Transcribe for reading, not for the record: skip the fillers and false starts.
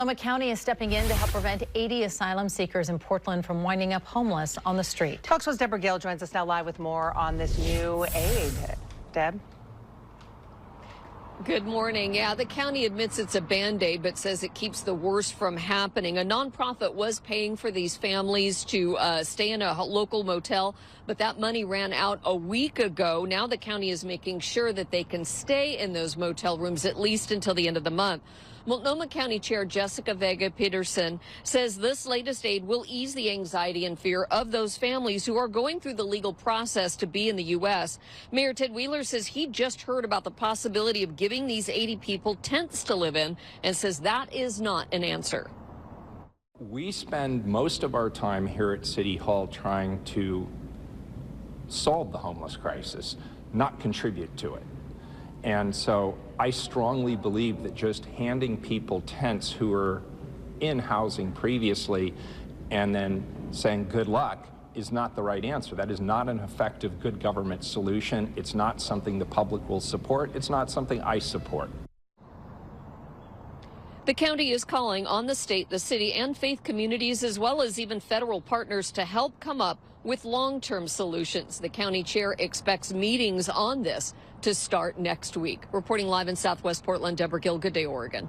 Multnomah County is stepping in to help prevent 80 asylum seekers in Portland from winding up homeless on the street. Fox 4's Deborah Gill joins us now live with more on this new aid. Deb? Good morning. Yeah, the county admits it's a Band-Aid, but says it keeps the worst from happening. A nonprofit was paying for these families to stay in a local motel, but that money ran out a week ago. Now the county is making sure that they can stay in those motel rooms at least until the end of the month. Multnomah County Chair Jessica Vega Peterson says this latest aid will ease the anxiety and fear of those families who are going through the legal process to be in the U.S. Mayor Ted Wheeler says he just heard about the possibility of giving these 80 people tents to live in and says that is not an answer. We spend most of our time here at City Hall trying to solve the homeless crisis, not contribute to it. And so I strongly believe that just handing people tents who are in housing previously and then saying good luck is not the right answer. That is not an effective good government solution. It's not something the public will support. It's not something I support. The county is calling on the state, the city, and faith communities, as well as even federal partners, to help come up with long-term solutions. The county chair expects meetings on this to start next week. Reporting live in Southwest Portland, Deborah Gill. Good day, Oregon.